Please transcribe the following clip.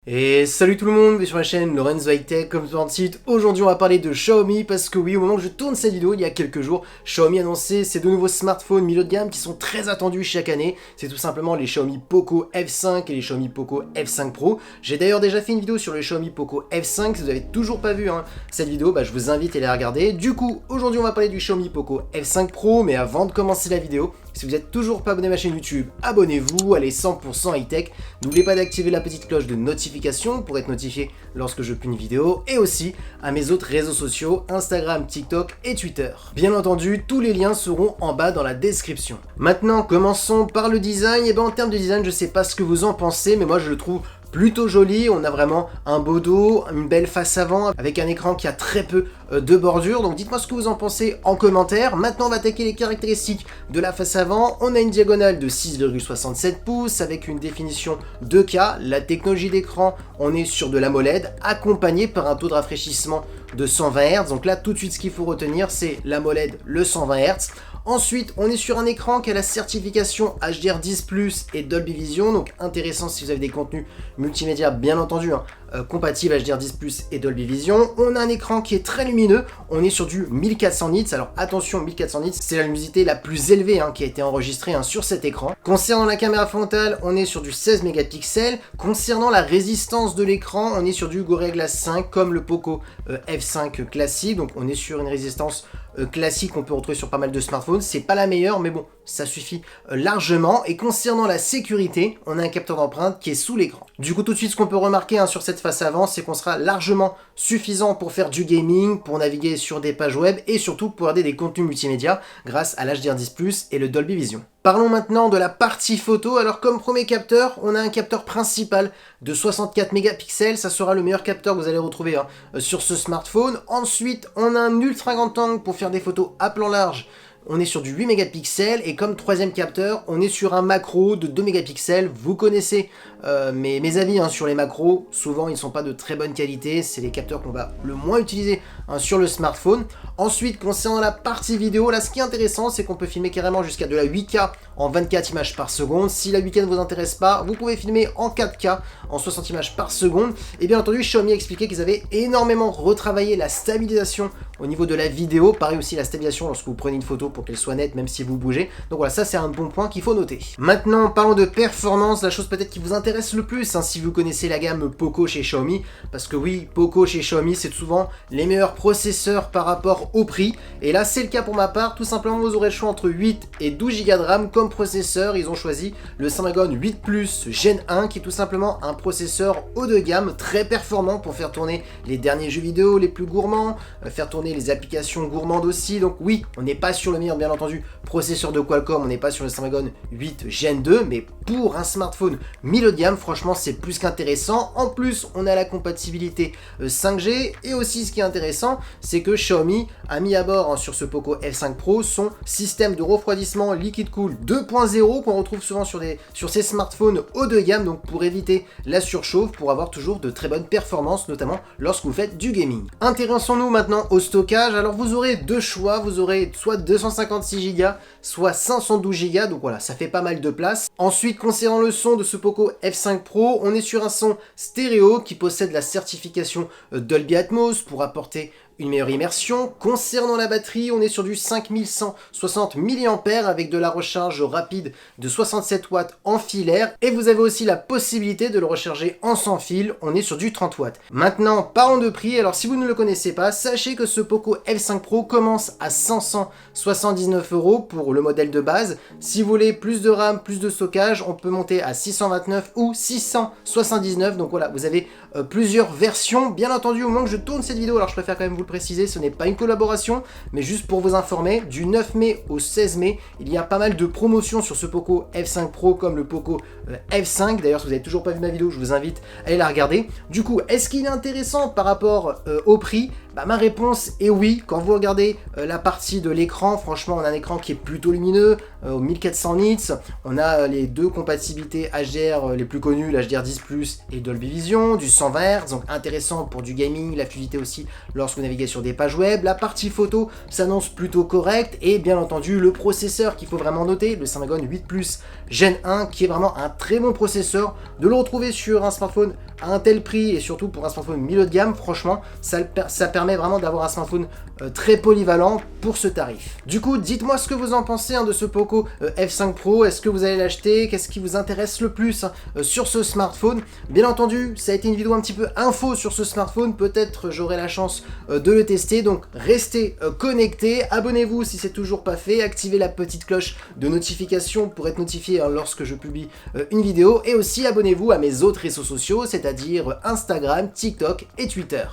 Et salut tout le monde, bienvenue sur ma chaîne Lorenzo High Tech, comme sur le site. Aujourd'hui on va parler de Xiaomi parce que oui, au moment où je tourne cette vidéo, il y a quelques jours, Xiaomi a annoncé ses deux nouveaux smartphones milieu de gamme qui sont très attendus chaque année. C'est tout simplement les Xiaomi Poco F5 et les Xiaomi Poco F5 Pro. J'ai d'ailleurs déjà fait une vidéo sur le Xiaomi Poco F5, si vous avez toujours pas vu cette vidéo, je vous invite à aller la regarder. Du coup, aujourd'hui on va parler du Xiaomi Poco F5 Pro, mais avant de commencer la vidéo, si vous n'êtes toujours pas abonné à ma chaîne YouTube, abonnez-vous, allez 100% high-tech. N'oubliez pas d'activer la petite cloche de notification pour être notifié lorsque je publie une vidéo, et aussi à mes autres réseaux sociaux, Instagram, TikTok et Twitter. Bien entendu, tous les liens seront en bas dans la description. Maintenant, commençons par le design. Et en termes de design, je sais pas ce que vous en pensez, mais moi je le trouve plutôt joli. On a vraiment un beau dos, une belle face avant avec un écran qui a très peu de bordure, donc dites-moi ce que vous en pensez en commentaire. Maintenant on va attaquer les caractéristiques de la face avant. On a une diagonale de 6,67 pouces avec une définition 2K, la technologie d'écran, on est sur de l'AMOLED accompagné par un taux de rafraîchissement de 120 Hz, donc là tout de suite ce qu'il faut retenir c'est l'AMOLED, le 120 Hz. Ensuite, on est sur un écran qui a la certification HDR10+, et Dolby Vision, donc intéressant si vous avez des contenus multimédia, bien entendu, compatibles HDR10+, et Dolby Vision. On a un écran qui est très lumineux, on est sur du 1400 nits, alors attention, 1400 nits, c'est la luminosité la plus élevée qui a été enregistrée sur cet écran. Concernant la caméra frontale, on est sur du 16 mégapixels. Concernant la résistance de l'écran, on est sur du Gorilla Glass 5, comme le Poco F5 classique, donc on est sur une résistance classique qu'on peut retrouver sur pas mal de smartphones. C'est pas la meilleure, mais bon, ça suffit largement. Et concernant la sécurité, on a un capteur d'empreinte qui est sous l'écran. Du coup, tout de suite, ce qu'on peut remarquer sur cette face avant, c'est qu'on sera largement suffisant pour faire du gaming, pour naviguer sur des pages web et surtout pour regarder des contenus multimédia grâce à l'HDR10+ et le Dolby Vision. Parlons maintenant de la partie photo. Alors comme premier capteur, on a un capteur principal de 64 mégapixels, ça sera le meilleur capteur que vous allez retrouver sur ce smartphone. Ensuite, on a un ultra grand angle pour faire des photos à plan large. On est sur du 8 mégapixels et comme troisième capteur, on est sur un macro de 2 mégapixels. Vous connaissez mes avis sur les macros, souvent ils ne sont pas de très bonne qualité, c'est les capteurs qu'on va le moins utiliser sur le smartphone. Ensuite, concernant la partie vidéo, là ce qui est intéressant, c'est qu'on peut filmer carrément jusqu'à de la 8K en 24 images par seconde. Si la 8K ne vous intéresse pas, vous pouvez filmer en 4K en 60 images par seconde. Et bien entendu, Xiaomi a expliqué qu'ils avaient énormément retravaillé la stabilisation au niveau de la vidéo, pareil aussi la stabilisation lorsque vous prenez une photo pour qu'elle soit nette même si vous bougez. Donc voilà, ça c'est un bon point qu'il faut noter. Maintenant, parlons de performance, la chose peut-être qui vous intéresse le plus si vous connaissez la gamme Poco chez Xiaomi, parce que oui, Poco chez Xiaomi c'est souvent les meilleurs processeurs par rapport au prix, et là c'est le cas pour ma part. Tout simplement, vous aurez le choix entre 8 et 12 Go de RAM comme processeur. Ils ont choisi le Snapdragon 8 Plus Gen 1 qui est tout simplement un processeur haut de gamme, très performant pour faire tourner les derniers jeux vidéo les plus gourmands, faire tourner les applications gourmandes aussi. Donc oui, on n'est pas sur le meilleur, bien entendu, processeur de Qualcomm, on n'est pas sur le Snapdragon 8 Gen 2, mais pour un smartphone milieu de gamme, franchement c'est plus qu'intéressant. En plus, on a la compatibilité 5G, et aussi ce qui est intéressant, c'est que Xiaomi a mis à bord sur ce Poco F5 Pro son système de refroidissement Liquid Cool 2.0 qu'on retrouve souvent sur ces smartphones haut de gamme, donc pour éviter la surchauffe, pour avoir toujours de très bonnes performances, notamment lorsque vous faites du gaming. Intéressons-nous maintenant au stockage. Alors vous aurez deux choix, vous aurez soit 256 Go, soit 512 Go, donc voilà, ça fait pas mal de place. Ensuite, concernant le son de ce Poco F5 Pro, on est sur un son stéréo qui possède la certification Dolby Atmos pour apporter une meilleure immersion. Concernant la batterie, on est sur du 5160 mAh avec de la recharge rapide de 67 watts en filaire, et vous avez aussi la possibilité de le recharger en sans fil, on est sur du 30 watts. Maintenant, parlons de prix. Alors si vous ne le connaissez pas, sachez que ce Poco F5 Pro commence à 579 € pour le modèle de base. Si vous voulez plus de RAM, plus de stockage, on peut monter à 629 ou 679, donc voilà, vous avez plusieurs versions. Bien entendu, au moment que je tourne cette vidéo, alors je préfère quand même vous le préciser, ce n'est pas une collaboration, mais juste pour vous informer, du 9 mai au 16 mai, il y a pas mal de promotions sur ce Poco F5 Pro comme le Poco F5. D'ailleurs, si vous n'avez toujours pas vu ma vidéo, je vous invite à aller la regarder. Du coup, est-ce qu'il est intéressant par rapport au prix? Bah, ma réponse est oui. Quand vous regardez la partie de l'écran, franchement on a un écran qui est plutôt lumineux, au 1400 nits, on a les deux compatibilités HDR les plus connues, l'HDR10+, et Dolby Vision, du 120 Hz, donc intéressant pour du gaming, la fluidité aussi lorsque vous naviguez sur des pages web. La partie photo s'annonce plutôt correcte, et bien entendu le processeur qu'il faut vraiment noter, le Snapdragon 8 Plus Gen 1, qui est vraiment un très bon processeur. De le retrouver sur un smartphone à un tel prix, et surtout pour un smartphone milieu de gamme, franchement ça permet vraiment d'avoir un smartphone très polyvalent pour ce tarif. Du coup, dites-moi ce que vous en pensez de ce Poco F5 Pro. Est-ce que vous allez l'acheter? Qu'est-ce qui vous intéresse le plus sur ce smartphone? Bien entendu, ça a été une vidéo un petit peu info sur ce smartphone, peut-être j'aurai la chance de le tester, donc restez connectés, abonnez-vous si c'est toujours pas fait, activez la petite cloche de notification pour être notifié lorsque je publie une vidéo, et aussi abonnez-vous à mes autres réseaux sociaux, c'est-à-dire Instagram, TikTok et Twitter.